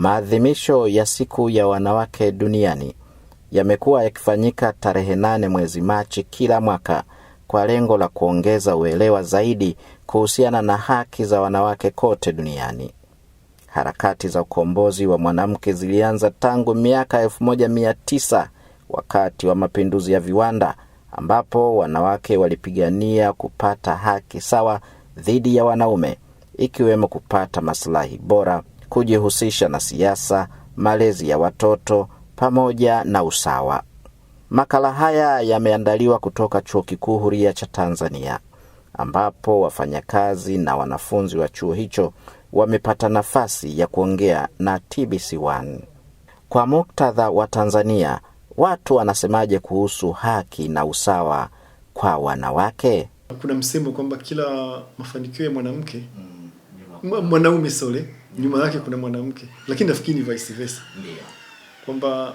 Maadhimisho ya siku ya wanawake duniani yamekuwa yakifanyika tarehe 8 mwezi Machi kila mwaka kwa lengo la kuongeza uelewa zaidi kuhusiana na haki za wanawake kote duniani. Harakati za ukombozi wa mwanamke zilianza tangu miaka 1900 wakati wa mapinduzi ya viwanda, ambapo wanawake walipigania kupata haki sawa dhidi ya wanaume, ikiwemo kupata maslahi bora, kujihusisha na siasa, malezi ya watoto pamoja na usawa. Makala haya yameandaliwa kutoka Chuo Kikuu Huria cha Tanzania, ambapo wafanyakazi na wanafunzi wa chuo hicho wamepata nafasi ya kuongea na TBC1. Kwa muktadha wa Tanzania, watu wanasemaje kuhusu haki na usawa kwa wanawake? Kuna msemo kwamba kila mafanikio ya mwanamke mwanaume nyuma yake kuna mwanamke, lakini nafikiri ni vice versa. Ndio. Kwamba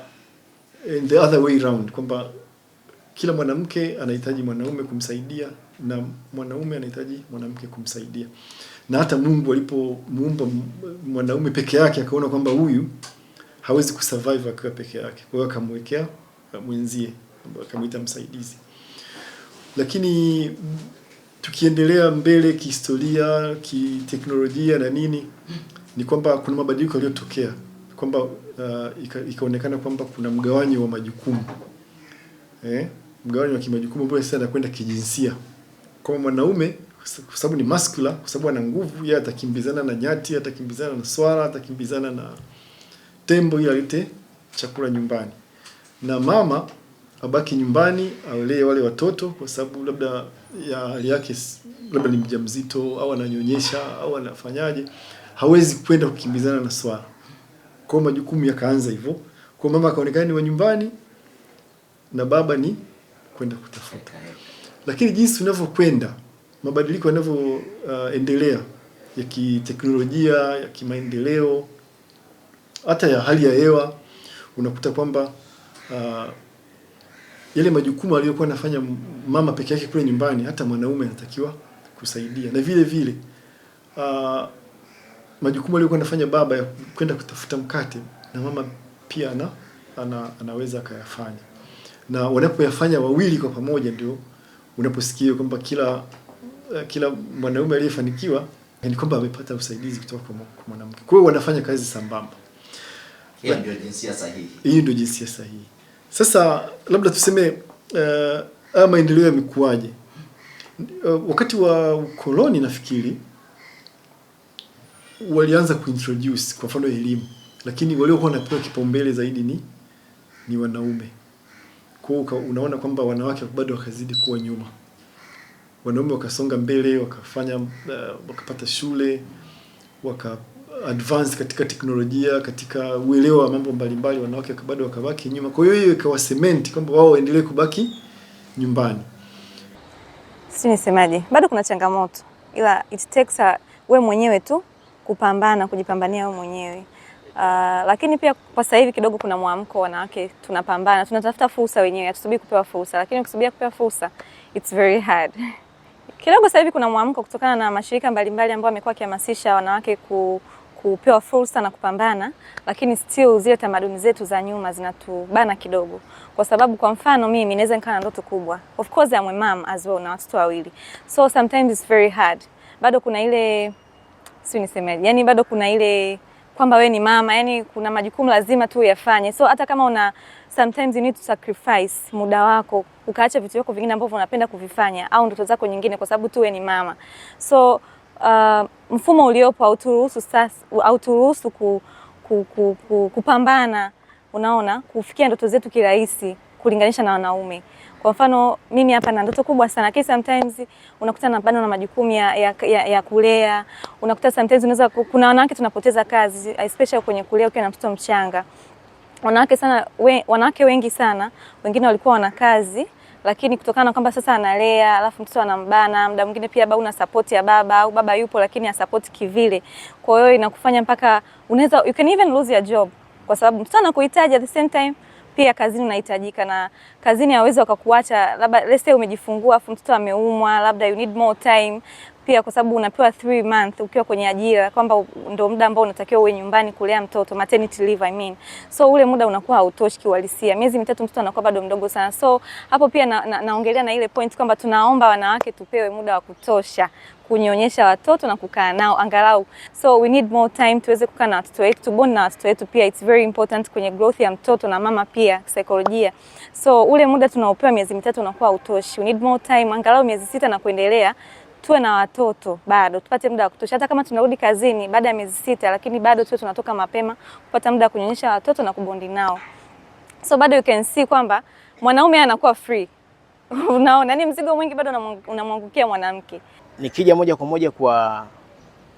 in the other way round, kwamba kila mwanamke anahitaji mwanaume kumsaidia na mwanaume anahitaji mwanamke kumsaidia. Na hata Mungu alipomuumba mwanaume peke yake akaona kwamba huyu hawezi kusurvive akiwa peke yake. Kwa hiyo akamwekea mwenzie, akamwita msaidizi. Lakini tukiendelea mbele kihistoria, kiteknolojia na nini, ni kwamba kuna mabadiliko yaliyotokea, kwamba ikaonekana kwamba kuna mgawanyo wa majukumu. Mgawanyo wa kimajukumu ambao sasa anakwenda kijinsia. Kwa mwanaume, kwa sababu ni muscular, kwa sababu ana nguvu, yeye atakimbizana na nyati, atakimbizana na swara, atakimbizana na tembo ili alete chakula nyumbani. Na mama abaki nyumbani awalee wale watoto, kwa sababu labda ya hali yake, labda ni mjamzito au ananyonyesha au anafanyaje, hawezi kwenda kukimbizana na swara. Kwa majukumu yakaanza hivyo. Kwa mama akaonekana ni wa nyumbani na baba ni kwenda kutafuta. Lakini jinsi tunavyokwenda, mabadiliko yanavyoendelea ya kiteknolojia, ya kimaendeleo, hata ya hali ya hewa, unakuta kwamba yale majukumu aliyokuwa anafanya mama peke yake kule nyumbani, hata mwanaume anatakiwa kusaidia. Na vile vile majukumu aliyokuwa anafanya baba ya kwenda kutafuta mkate, na mama pia anaweza akayafanya. Na wanapoyafanya wawili kwa pamoja, ndio unaposikia kwamba kila mwanaume aliyefanikiwa ni kwamba amepata usaidizi kutoka kwa mwanamke. Kwa hiyo wanafanya kazi sambamba. Hiyo ndio jinsia sahihi. Hiyo ndio jinsia sahihi. Sasa labda tuseme maendeleo yamekuaje? Wakati wa ukoloni nafikiri walianza kuintroduce kwa mfano elimu, lakini waliokuwa wanapewa kipaumbele zaidi ni wanaume. Kwa hiyo unaona kwamba wanawake bado wakazidi kuwa nyuma. Wanaume wakasonga mbele, wakapata shule, advance katika teknolojia, katika uelewa wa mambo mbalimbali, wanawake bado wakabaki nyuma. Kwa hiyo ikawa cement kwamba wao waendelee kubaki nyumbani. Sisi nisemaje? Bado kuna changamoto. Ila it takes wewe mwenyewe tu kupambana, kujipambania wewe mwenyewe. Lakini pia kwa sasa hivi kidogo kuna mwamko, wanawake tunapambana, tunatafuta fursa wenyewe, hatusubiri kupewa fursa. Lakini ukisubiri kupewa fursa, it's very hard. Kidogo sasa hivi kuna mwamko kutokana na mashirika mbalimbali ambayo yamekuwa yakihamasisha wanawake kupewa fursa na kupambana, lakini still zile tamaduni zetu za nyuma zinatubana kidogo. Kwa sababu kwa mfano mimi naweza nikawa na ndoto kubwa. Of course I'm a mom as well, na watoto wawili. So sometimes it's very hard. Bado kuna ile yani bado kuna ile kwamba wewe ni mama, yani kuna majukumu lazima tu uyafanye. So hata kama sometimes you need to sacrifice muda wako, ukaacha vitu vyako vingine ambavyo unapenda kuvifanya au ndoto zako nyingine kwa sababu tu wewe ni mama. So mfumo uliopo hauturuhusu kupambana, unaona, kufikia ndoto zetu kirahisi kulinganisha na wanaume. Kwa mfano mimi hapa na ndoto kubwa sana, lakini sometimes unakuta na bado na majukumu ya kulea. Unakuta sometimes kuna wanawake tunapoteza kazi, especially kwenye kulea ukiwa na mtoto mchanga. Wanawake wengi sana, wengine walikuwa wana kazi, lakini kutokana kwamba sasa analea, alafu mtoto anambana, muda mwingine pia baba una support ya baba au baba yupo lakini support kivile. Kwa hiyo inakufanya mpaka you can even lose your job kwa sababu mtoto anakuhitaji, at the same time pia kazini unahitajika, na kazini hawezi wakakuacha, labda let's say umejifungua afu mtoto ameumwa, labda you need more time. pia kwa sababu unapewa 3 months ukiwa kwenye ajira, kwamba ndio muda ambao unatakiwa uwe nyumbani kulea mtoto, maternity leave I mean. So ule muda unakuwa hautoshi kiuhalisia. Miezi 3 mtoto anakuwa bado mdogo sana. So hapo pia naongelea na ile point kwamba tunaomba wanawake tupewe muda wa kutosha kunyonyesha watoto na kukaa nao angalau. So we need more time tuweze kukaa na watoto wetu, to bond na watoto wetu pia it's very important kwenye growth ya mtoto na mama pia saikolojia. So ule muda tunaopewa miezi 3 unakuwa hautoshi. We need more time, angalau miezi 6 na kuendelea tuwe na watoto bado, tupate muda wa kutosha. Hata kama tunarudi kazini baada ya miezi 6, lakini bado tuwe tunatoka mapema kupata muda wa kunyonyesha watoto na kubondi nao. So bado you can see kwamba mwanaume anakuwa free. Unaona, ni mzigo mwingi bado unamwangukia mwanamke. Nikija moja kwa moja kwa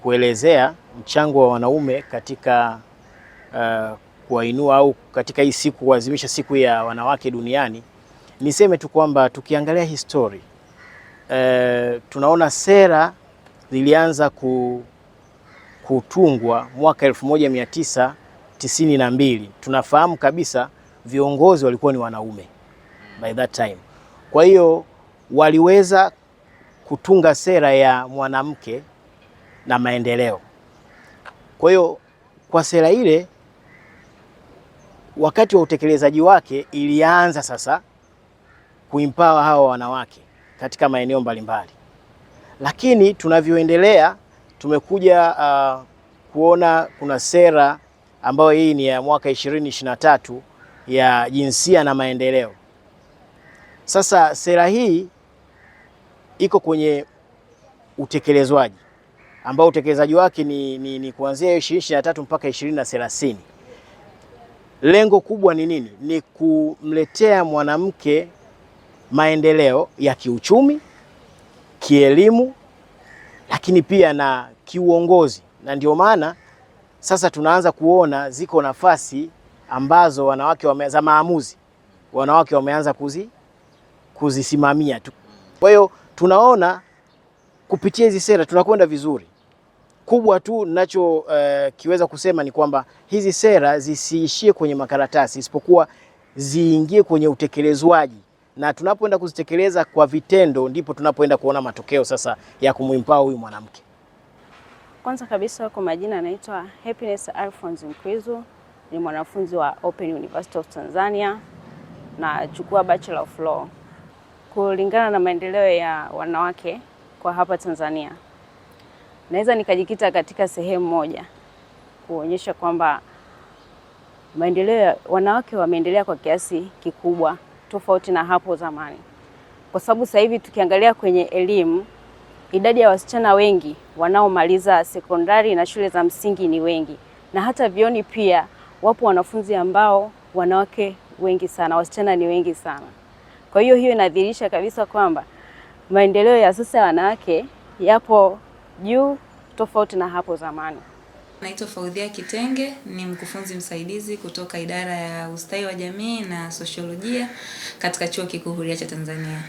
kuelezea mchango wa wanaume katika kuwainua au katika hii siku kuadhimisha siku ya wanawake duniani, niseme tu kwamba tukiangalia history tunaona sera zilianza kutungwa mwaka 1992. Tunafahamu kabisa viongozi walikuwa ni wanaume by that time. Kwa hiyo waliweza kutunga sera ya mwanamke na maendeleo. Kwa hiyo kwa sera ile, wakati wa utekelezaji wake ilianza sasa kuempower hawa wanawake katika maeneo mbalimbali. Lakini tunavyoendelea tumekuja kuona kuna sera ambayo hii ni ya mwaka 2023 ya jinsia na maendeleo. Sasa sera hii iko kwenye utekelezwaji ambao utekelezaji wake ni kuanzia 2023 mpaka 2030. Lengo kubwa ni nini? Ni kumletea mwanamke maendeleo ya kiuchumi, kielimu, lakini pia na kiuongozi. Na ndio maana sasa tunaanza kuona ziko nafasi ambazo wanawake za maamuzi wanawake wameanza kuzisimamia tu. Kwa hiyo tunaona kupitia hizi sera tunakwenda vizuri. Kubwa tu ninacho kiweza kusema ni kwamba hizi sera zisiishie kwenye makaratasi, isipokuwa ziingie kwenye utekelezwaji, na tunapoenda kuzitekeleza kwa vitendo ndipo tunapoenda kuona matokeo sasa ya kumempower huyu mwanamke. Kwanza kabisa kwa majina naitwa Happiness Alphonse Nkwizu, ni mwanafunzi wa Open University of Tanzania na chukua Bachelor of Law. Kulingana na maendeleo ya wanawake kwa hapa Tanzania, naweza nikajikita katika sehemu moja kuonyesha kwamba maendeleo ya wanawake wameendelea kwa kiasi kikubwa tofauti na hapo zamani. Kwa sababu sasa hivi tukiangalia kwenye elimu, idadi ya wasichana wengi wanaomaliza sekondari na shule za msingi ni wengi, na hata vioni pia wapo wanafunzi ambao wanawake wengi sana, wasichana ni wengi sana. Kwa hiyo inadhihirisha kabisa kwamba maendeleo ya sasa ya wanawake yapo juu tofauti na hapo zamani. Naitwa Faudhia Kitenge, ni mkufunzi msaidizi kutoka idara ya ustawi wa jamii na sosiolojia katika Chuo Kikuu Huria cha Tanzania.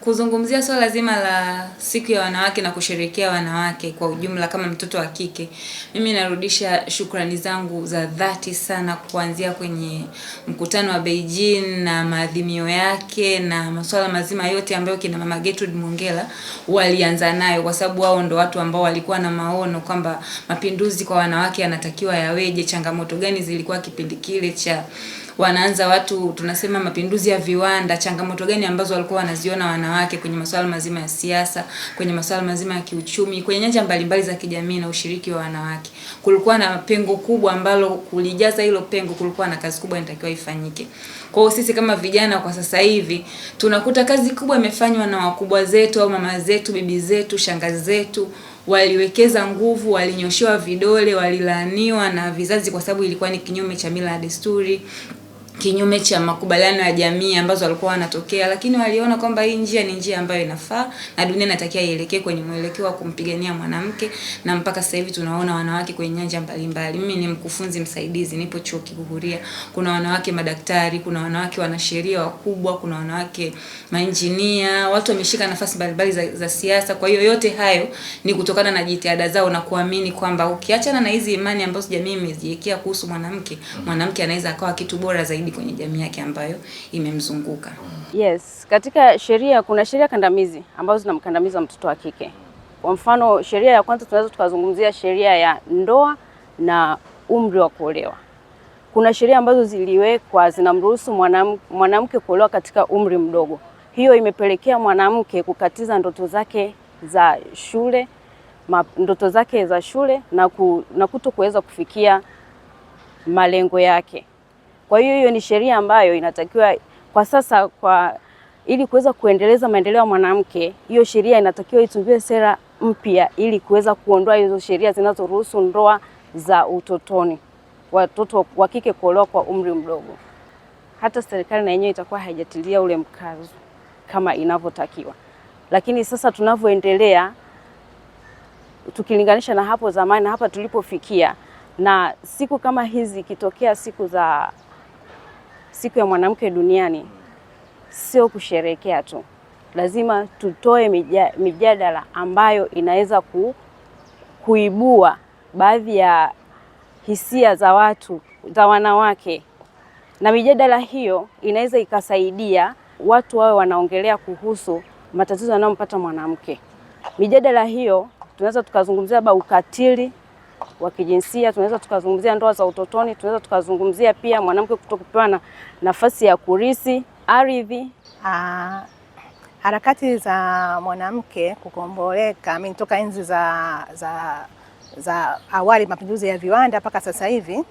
Kuzungumzia swala zima la siku ya wanawake na kusherehekea wanawake kwa ujumla kama mtoto wa kike, mimi narudisha shukrani zangu za dhati sana kuanzia kwenye mkutano wa Beijing na maadhimio yake na masuala mazima yote ambayo kina Mama Gertrude Mongella walianza nayo, kwa sababu wao ndo watu ambao walikuwa na maono kwamba mapinduzi kwa wanawake yanatakiwa yaweje, changamoto gani zilikuwa kipindi kile cha wanaanza watu tunasema mapinduzi ya viwanda, changamoto gani ambazo walikuwa wanaziona wanawake kwenye masuala mazima ya siasa, kwenye masuala mazima ya kiuchumi, kwenye nyanja mbalimbali za kijamii na ushiriki wa wanawake. Kulikuwa na pengo kubwa ambalo kulijaza hilo pengo kulikuwa na kazi kubwa inatakiwa ifanyike. Kwa hiyo sisi kama vijana kwa sasa hivi tunakuta kazi kubwa imefanywa na wakubwa zetu au mama zetu, bibi zetu, shangazi zetu. Waliwekeza nguvu, walinyoshewa vidole, walilaaniwa na vizazi kwa sababu ilikuwa ni kinyume cha mila na desturi, kinyume cha makubaliano ya jamii ambazo walikuwa wanatokea, lakini waliona kwamba hii njia ni njia ambayo inafaa na dunia inatakiwa ielekee kwenye mwelekeo wa kumpigania mwanamke, na mpaka sasa hivi tunaona wanawake kwenye nyanja mbalimbali. Mimi ni mkufunzi msaidizi, nipo Chuo Kikuu Huria. Kuna wanawake madaktari, kuna wanawake wanasheria wakubwa, kuna wanawake mainjinia, watu wameshika nafasi mbalimbali za siasa. Kwa hiyo yote hayo ni kutokana na jitihada zao na kuamini kwamba ukiachana na hizi imani ambazo jamii imeziwekea kuhusu mwanamke, mwanamke anaweza akawa kitu bora zaidi kwenye jamii yake ambayo imemzunguka. Yes, katika sheria kuna sheria kandamizi ambazo zinamkandamiza mtoto wa kike. Kwa mfano, sheria ya kwanza tunaweza tukazungumzia sheria ya ndoa na umri wa kuolewa. Kuna sheria ambazo ziliwekwa zinamruhusu mwanamke kuolewa katika umri mdogo. Hiyo imepelekea mwanamke kukatiza ndoto zake za shule na kuto kuweza kufikia malengo yake. Kwa hiyo ni sheria ambayo inatakiwa kwa sasa, ili kuweza kuendeleza maendeleo ya mwanamke, hiyo sheria inatakiwa itungiwe sera mpya ili kuweza kuondoa hizo sheria zinazoruhusu ndoa za utotoni, watoto wa kike kuolewa kwa umri mdogo. Hata serikali na yenyewe itakuwa haijatilia ule mkazo kama inavyotakiwa. Lakini sasa tunavyoendelea, tukilinganisha na hapo zamani na hapa tulipofikia, na siku kama hizi ikitokea siku ya mwanamke duniani, sio kusherehekea tu. Lazima tutoe mijadala ambayo inaweza kuibua baadhi ya hisia za wanawake, na mijadala hiyo inaweza ikasaidia watu wawe wanaongelea kuhusu matatizo yanayompata mwanamke. Mijadala hiyo tunaweza tukazungumzia ukatili wa kijinsia, tunaweza tukazungumzia ndoa za utotoni, tunaweza tukazungumzia pia mwanamke kutokupewa nafasi ya kurithi ardhi. Harakati za mwanamke kukomboleka toka enzi za awali, mapinduzi ya viwanda mpaka sasa hivi,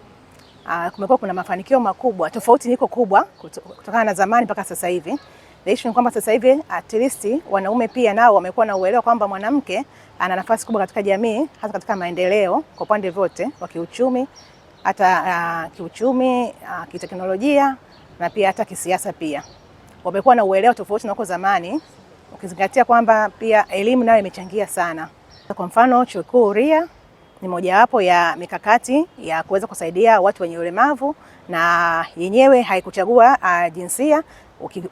kumekuwa kuna mafanikio makubwa. Tofauti niko kubwa kutokana na zamani mpaka sasa hivi. The issue ni kwamba sasa hivi at least wanaume pia nao wamekuwa na uelewa kwamba mwanamke ana nafasi kubwa katika jamii, hasa katika maendeleo kwa upande wote wa kiuchumi, hata kiteknolojia na pia hata kisiasa pia. Wamekuwa na uelewa tofauti na huko zamani, ukizingatia kwamba pia elimu nayo imechangia sana. Kwa mfano, chuo kikuu Huria ni mojawapo ya mikakati ya kuweza kusaidia watu wenye ulemavu, na yenyewe haikuchagua jinsia.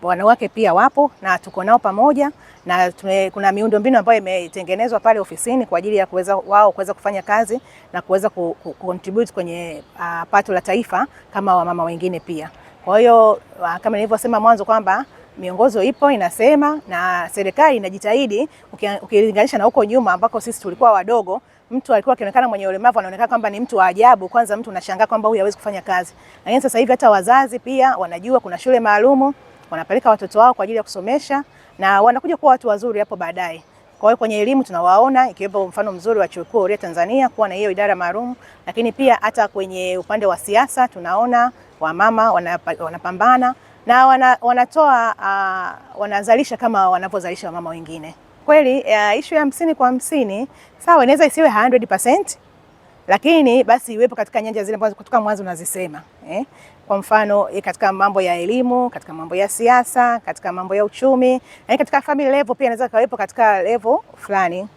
Wanawake pia wapo na tuko nao pamoja, na kuna miundombinu ambayo imetengenezwa pale ofisini kwa ajili ya wao kuweza kufanya kazi na kuweza contribute kwenye pato la taifa kama wamama wengine pia. Kwa hiyo kama nilivyosema mwanzo kwamba miongozo ipo inasema, na serikali inajitahidi. Ukilinganisha na huko nyuma ambako sisi tulikuwa wadogo, mtu alikuwa akionekana mwenye ulemavu anaonekana kwamba ni mtu wa ajabu. Kwanza mtu unashangaa kwamba huyu hawezi kufanya kazi. Lakini sasa hivi hata wazazi pia wanajua kuna shule maalumu, wanapeleka watoto wao kwa ajili ya kusomesha, na wanakuja kuwa watu wazuri hapo baadaye. Kwa hiyo kwenye elimu tunawaona, ikiwepo mfano mzuri wa Chuo Kikuu Huria Tanzania kuwa na hiyo idara maalum. Lakini pia hata kwenye upande wa siasa tunaona wamama wanapambana na wanazalisha kama wanavyozalisha wamama wengine. Kweli issue ya 50 kwa 50 sawa, inaweza isiwe 100%, lakini basi iwepo katika nyanja zile ambazo kutoka mwanzo unazisema. Kwa mfano katika mambo ya elimu, katika mambo ya siasa, katika mambo ya uchumi, na katika family level pia inaweza kawepo katika level fulani.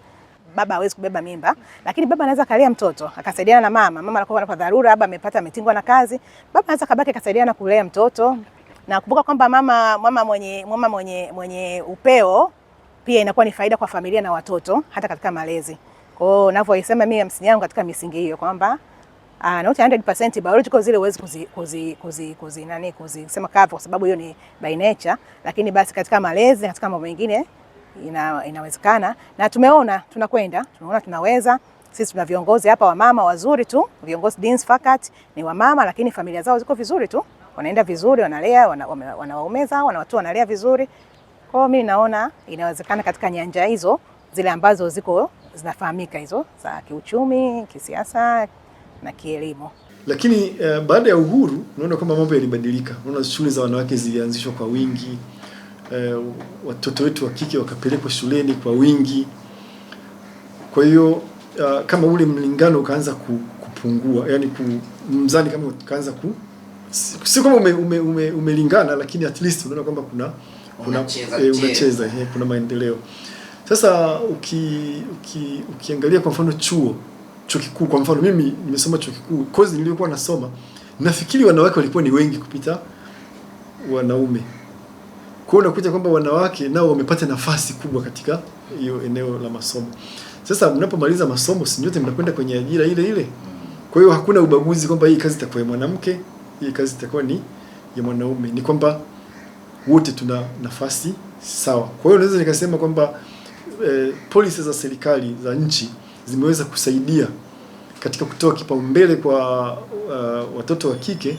Baba hawezi kubeba mimba, lakini baba anaweza kalea mtoto, akasaidiana na mama. Mama anakuwa kwa dharura, baba ametingwa na kazi, baba anaweza kabaki akasaidiana kulea mtoto. Na kumbuka kwamba mama mwenye upeo pia inakuwa ni faida kwa familia na watoto hata katika malezi. Kwa hiyo ninavyosema mimi msingi yangu katika misingi hiyo kwamba not 100% biological zile huwezi kusema kavu kwa sababu hiyo ni by nature, lakini basi katika malezi na katika mambo mengine inawezekana, na tunaona tunaweza. Sisi tuna viongozi hapa wamama wazuri tu, viongozi deans faculty ni wamama, lakini familia zao ziko vizuri tu, wanaenda vizuri, wanalea, wanawaumeza, wanawatoa wanalea vizuri. Kwa hiyo mimi naona inawezekana katika nyanja hizo zile ambazo zinafahamika hizo za kiuchumi, kisiasa na kielimu. Lakini baada ya uhuru unaona kwamba mambo yalibadilika. Unaona shule za wanawake zilianzishwa kwa wingi. Watoto wetu wa kike wakapelekwa shuleni kwa wingi. Kwa hiyo kama ule mlingano ukaanza kupungua, yani mzani kama ukaanza sio kama umelingana, lakini at least unaona kwamba unacheza kuna maendeleo. Sasa ukiangalia kwa mfano chuo kikuu, kwa mfano mimi nimesoma chuo kikuu, course niliyokuwa nasoma, nafikiri wanawake walikuwa ni wengi kupita wanaume. Kwa hiyo unakuta kwamba wanawake nao wamepata nafasi kubwa katika hiyo eneo la masomo. Sasa mnapomaliza masomo si nyote mnakwenda kwenye ajira ile. Kwa hiyo hakuna ubaguzi kwamba hii kazi itakuwa ya mwanamke, hii kazi itakuwa ni ya mwanaume. Ni kwamba wote tuna nafasi sawa. Kwa hiyo naweza nikasema kwamba policies za serikali za nchi zimeweza kusaidia katika kutoa kipaumbele kwa watoto wa kike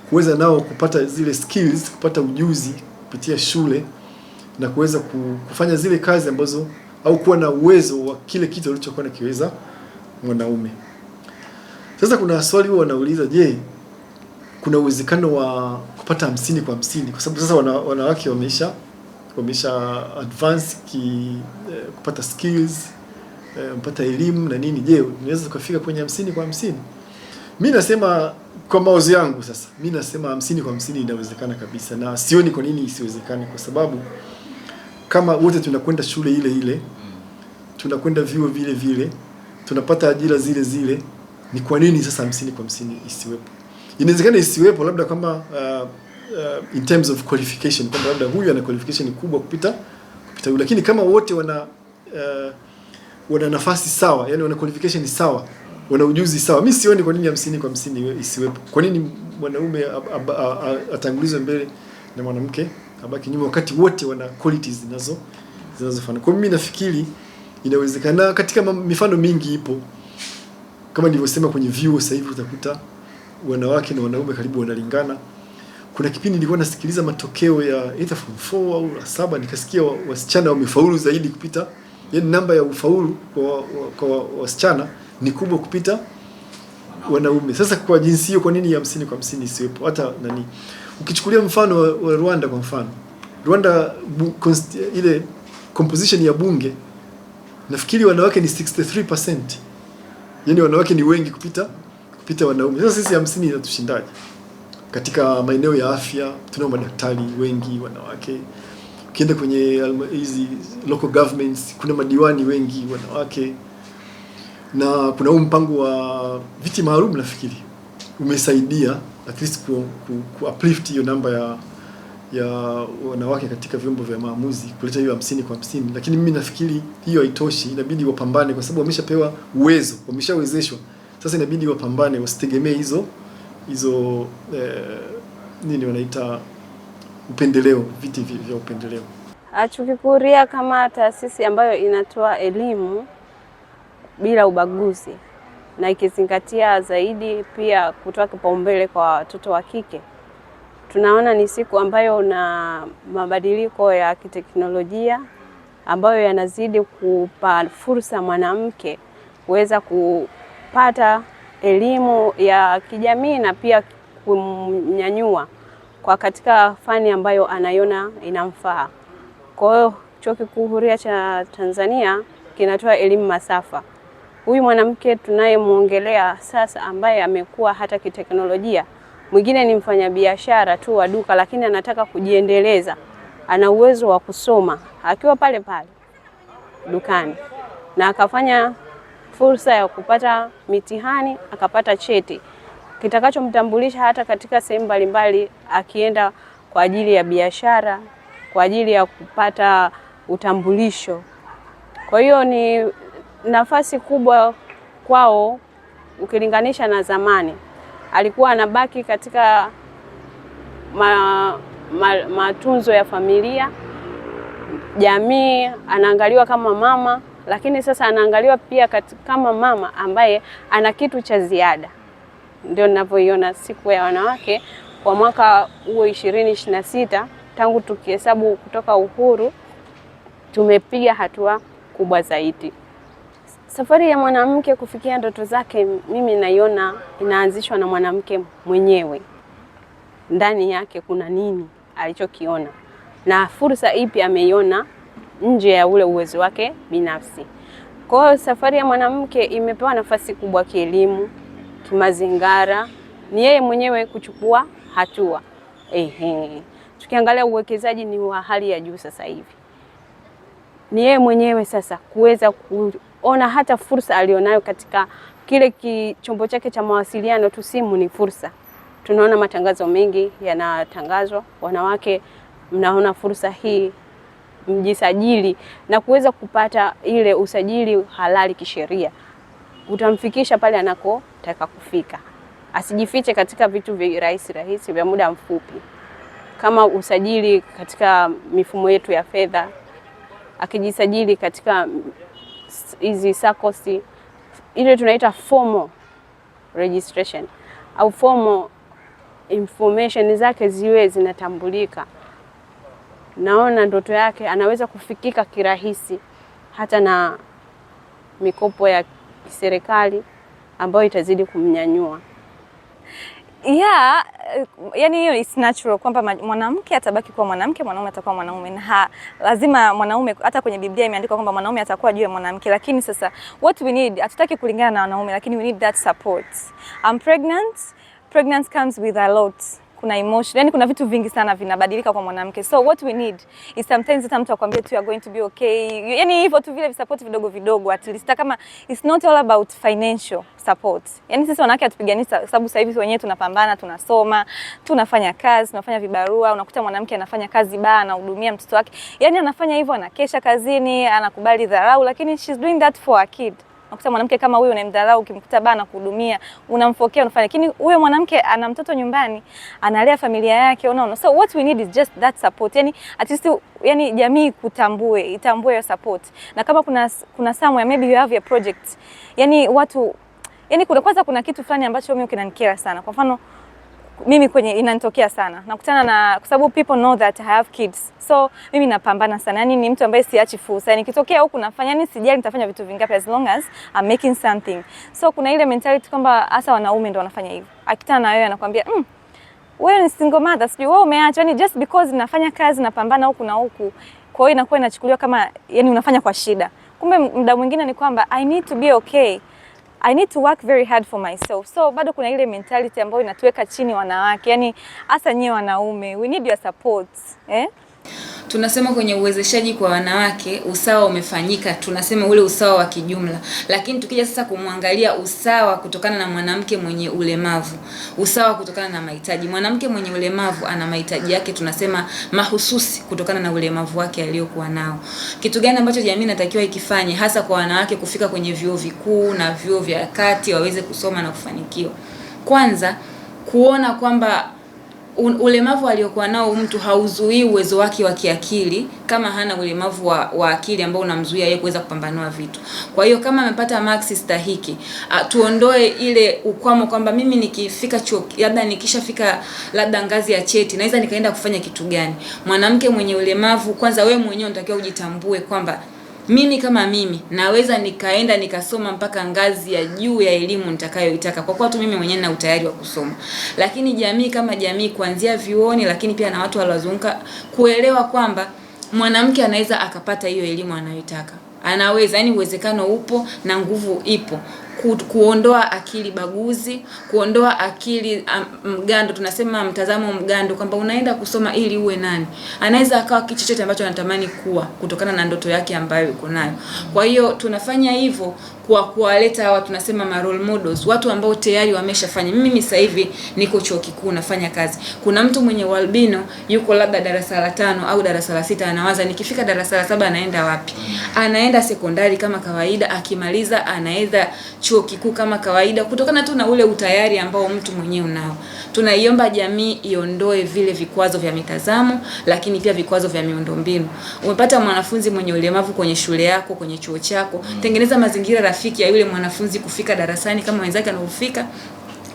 kuweza nao kupata zile skills, kupata ujuzi kupitia shule na kuweza kufanya zile kazi ambazo au kuwa na uwezo wa kile kitu alichokuwa nakiweza mwanaume. Sasa kuna swali huwa wanauliza, je, kuna uwezekano wa kupata 50 kwa 50? Kwa sababu sasa wanawake wamesha advance kupata skills, mpata elimu na nini. Je, unaweza kufika kwenye 50 kwa 50? Mimi nasema kwa mawazo yangu sasa, mimi nasema 50 kwa 50 inawezekana kabisa, na sioni kwa nini isiwezekane, kwa sababu kama wote tunakwenda shule ile ile, tunakwenda vyuo vile vile, tunapata ajira zile zile, ni kwa nini sasa 50 kwa 50 isiwepo? Inawezekana isiwepo labda kama in terms of qualification, kwamba labda huyu ana qualification kubwa kupita yule, lakini kama wote wana nafasi sawa, yani wana qualification sawa, wana ujuzi sawa, mimi sioni kwa nini 50 kwa 50 isiwepo. Kwa nini mwanaume atangulizwe mbele na mwanamke abaki nyuma, wakati wote wana qualities zinazofanana? Kwa mimi nafikiri inawezekana. Katika mifano mingi ipo, kama nilivyosema, kwenye vyuo sasa hivi utakuta wanawake na wanaume karibu wanalingana. Kuna kipindi nilikuwa nasikiliza matokeo ya either form 4 au 7, nikasikia wasichana wamefaulu zaidi kupita, yani namba ya ufaulu kwa wasichana ni kubwa kupita wanaume. Sasa kwa jinsi hiyo, kwa nini 50 kwa 50 isiwepo? Hata nani, ukichukulia mfano wa Rwanda, kwa mfano Rwanda, ile composition ya bunge nafikiri wanawake ni 63%, yani wanawake ni wengi kupita wanaume. Sasa sisi 50 inatushindaje? Katika maeneo ya afya tunao madaktari wengi wanawake, ukienda kwenye hizi local governments kuna madiwani wengi wanawake, na kuna mpango wa viti maalum nafikiri umesaidia at least ku uplift hiyo namba ya wanawake katika vyombo vya maamuzi, kuleta hiyo 50 kwa 50. Lakini mimi nafikiri hiyo haitoshi, inabidi wapambane, kwa sababu wameshapewa uwezo, wameshawezeshwa. Sasa inabidi wapambane, wasitegemee hizo nini wanaita upendeleo, viti vya upendeleo. Chuo Kikuu Huria kama taasisi ambayo inatoa elimu bila ubaguzi na ikizingatia zaidi pia kutoa kipaumbele kwa watoto wa kike, tunaona ni siku ambayo na mabadiliko ya kiteknolojia ambayo yanazidi kupa fursa mwanamke kuweza kupata elimu ya kijamii na pia kumnyanyua kwa katika fani ambayo anaiona inamfaa. Kwa hiyo Chuo Kikuu Huria cha Tanzania kinatoa elimu masafa. Huyu mwanamke tunayemuongelea sasa ambaye amekuwa hata kiteknolojia, mwingine ni mfanyabiashara tu wa duka lakini anataka kujiendeleza, ana uwezo wa kusoma akiwa pale pale dukani na akafanya fursa ya kupata mitihani, akapata cheti kitakachomtambulisha hata katika sehemu mbalimbali, akienda kwa ajili ya biashara, kwa ajili ya kupata utambulisho. Kwa hiyo ni nafasi kubwa kwao ukilinganisha na zamani. Alikuwa anabaki katika matunzo ya familia, jamii, anaangaliwa kama mama, lakini sasa anaangaliwa pia kama mama ambaye ana kitu cha ziada. Ndio ninavyoiona siku ya wanawake kwa mwaka huo 2026, tangu tukihesabu kutoka uhuru, tumepiga hatua kubwa zaidi. Safari ya mwanamke kufikia ndoto zake, mimi naiona inaanzishwa na mwanamke mwenyewe. Ndani yake kuna nini alichokiona na fursa ipi ameiona nje ya ule uwezo wake binafsi. Kwa hiyo safari ya mwanamke imepewa nafasi kubwa kielimu, kimazingara, ni yeye mwenyewe kuchukua hatua. Tukiangalia uwekezaji ni wa hali ya juu sasa hivi. Ni yeye mwenyewe sasa kuweza kuona hata fursa alionayo katika kile chombo chake cha mawasiliano tu, simu ni fursa. Tunaona matangazo mengi yanatangazwa, wanawake mnaona fursa hii, mjisajili na kuweza kupata ile usajili halali kisheria. Utamfikisha pale anakotaka kufika. Asijifiche katika vitu vya rahisi vya muda mfupi. Kama usajili katika mifumo yetu ya fedha, akijisajili katika hizi SACCOS, ile tunaita formal registration au formal information zake ziwe zinatambulika, naona ndoto yake anaweza kufikika kirahisi hata na mikopo ya serikali ambayo itazidi kumnyanyua. Yeah, yani hiyo is natural kwamba mwanamke atabaki kuwa mwanamke, mwanaume atakuwa mwanaume, na lazima mwanaume, hata kwenye Biblia imeandikwa kwamba mwanaume atakuwa juu ya mwanamke. Lakini sasa what we need, hatutaki kulingana na wanaume, lakini we need that support. I'm pregnant. Pregnancy comes with a lot. Kuna emotion, yani kuna vitu vingi sana vinabadilika kwa mwanamke. So what we need is sometimes hata mtu akwambia tu you are going to be okay. Yani hivyo tu vile support vidogo vidogo, at least kama it's not all about financial support. Yani sisi wanawake hatupigani, sababu sasa hivi wenyewe tunapambana, tunasoma, tunafanya kazi, tunafanya vibarua. Unakuta mwanamke anafanya kazi anahudumia mtoto wake. Yani anafanya hivyo, anakesha kazini, anakubali dharau, lakini she's doing that for a kid. Unakuta mwanamke kama huyo unamdharau, ukimkuta na kuhudumia, unamfokea, unafanya. Lakini huyo mwanamke ana mtoto nyumbani, analea familia yake, unaona. So what we need is just that support. Yani at least yani jamii itambue your support. Na kama kuna somewhere maybe you have a project. Yani watu, yani kuna kitu fulani ambacho mimi kinanikera sana. Kwa mfano mimi kwenye inanitokea sana. Nakutana na, kwa sababu people know that I have kids. So mimi napambana sana. Yani ni mtu ambaye siachi fursa. Yani nikitokea huku nafanya, yani sijali nitafanya vitu vingapi as long as I'm making something. So kuna ile mentality kwamba hasa wanaume ndio wanafanya hivyo. Akitana na wewe anakuambia, wewe ni single mother, sijui wewe umeacha. Yani just because nafanya kazi, napambana huku na huku. Kwa hiyo inakuwa inachukuliwa kama yani unafanya kwa shida. Kumbe muda mwingine ni kwamba I need to be okay. I need to work very hard for myself. So bado kuna ile mentality ambayo inatuweka chini wanawake. Yani hasa nyewe wanaume, we need your support. Tunasema kwenye uwezeshaji kwa wanawake usawa umefanyika, tunasema ule usawa wa kijumla. Lakini tukija sasa kumwangalia usawa kutokana na mwanamke mwenye ulemavu, usawa kutokana na mahitaji. Mwanamke mwenye ulemavu ana mahitaji yake, tunasema mahususi kutokana na ulemavu wake aliyokuwa nao. Kitu gani ambacho jamii inatakiwa ikifanye hasa kwa wanawake kufika kwenye vyuo vikuu na vyuo vya kati waweze kusoma na kufanikiwa? Kwanza, kuona kwamba ulemavu aliokuwa nao mtu hauzuii uwezo wake wa kiakili, kama hana ulemavu wa akili ambao unamzuia yeye kuweza kupambanua vitu. Kwa hiyo kama amepata marks stahiki, tuondoe ile ukwamo kwamba mimi nikifika chuo, labda nikishafika labda ngazi ya cheti, naweza nikaenda kufanya kitu gani? Mwanamke mwenye ulemavu, kwanza wewe mwenyewe unatakiwa ujitambue kwamba mimi kama mimi naweza nikaenda nikasoma mpaka ngazi ya juu ya elimu nitakayoitaka, kwa kuwa tu mimi mwenyewe na utayari wa kusoma. Lakini jamii kama jamii, kuanzia vyuoni, lakini pia na watu waliozunguka, kuelewa kwamba mwanamke anaweza akapata hiyo elimu anayoitaka. Anaweza, yani uwezekano upo na nguvu ipo. Kuondoa akili baguzi, kuondoa akili mgando, tunasema mtazamo mgando kwamba unaenda kusoma ili uwe nani. Anaweza akawa kitu chochote ambacho anatamani kuwa kutokana na ndoto yake ambayo yuko nayo. Kwa hiyo tunafanya hivyo kwa kuwaleta hawa tunasema ma role models, watu ambao tayari wameshafanya. Mimi sasa hivi niko chuo kikuu nafanya kazi. Kuna mtu mwenye albino yuko labda darasa la 5 au darasa la 6, anawaza nikifika darasa la 7 anaenda wapi? Anaenda sekondari kama kawaida, akimaliza anaenda chuo kikuu kama kawaida, kutokana tu na ule utayari ambao mtu mwenyewe unao. Tunaiomba jamii iondoe vile vikwazo vya mitazamo, lakini pia vikwazo vya miundombinu. Umepata mwanafunzi mwenye ulemavu kwenye shule yako, kwenye chuo chako, tengeneza mazingira rafiki ya yule mwanafunzi kufika darasani kama wenzake anapofika,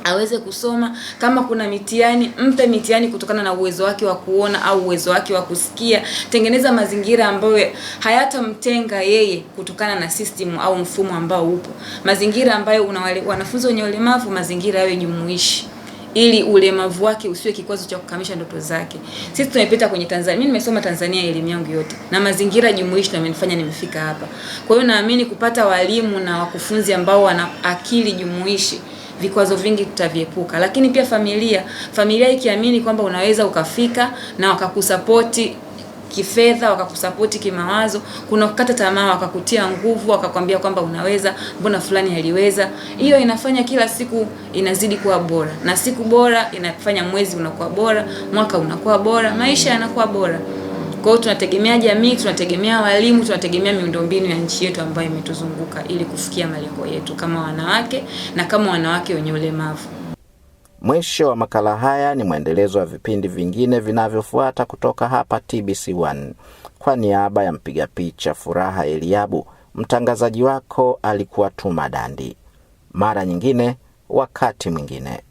aweze kusoma. Kama kuna mitihani, mpe mitihani kutokana na uwezo wake wa kuona au uwezo wake wa kusikia. Tengeneza mazingira ambayo hayatamtenga yeye kutokana na system au mfumo ambao upo. Mazingira ambayo una wanafunzi wenye ulemavu, mazingira yawe jumuishi, ili ulemavu wake usiwe kikwazo cha kukamilisha ndoto zake. Sisi tumepita kwenye Tanzania, mimi nimesoma Tanzania elimu yangu yote, na mazingira jumuishi ndio yamenifanya nimefika hapa. Kwa hiyo naamini kupata walimu na wakufunzi ambao wana akili jumuishi, vikwazo vingi tutaviepuka. Lakini pia familia ikiamini kwamba unaweza ukafika na wakakusapoti kifedha, wakakusapoti kimawazo, kuna kukata tamaa, wakakutia nguvu, wakakwambia kwamba unaweza, mbona fulani aliweza, hiyo inafanya kila siku inazidi kuwa bora, na siku bora inafanya mwezi unakuwa bora, mwaka unakuwa bora, maisha yanakuwa bora. Kwa hiyo tunategemea jamii, tunategemea walimu, tunategemea miundombinu ya nchi yetu ambayo imetuzunguka ili kufikia malengo yetu kama wanawake na kama wanawake wenye ulemavu. Mwisho wa makala haya ni mwendelezo wa vipindi vingine vinavyofuata kutoka hapa TBC1. Kwa niaba ya mpiga picha Furaha Eliabu, mtangazaji wako alikuwa Tuma Dandi. Mara nyingine, wakati mwingine.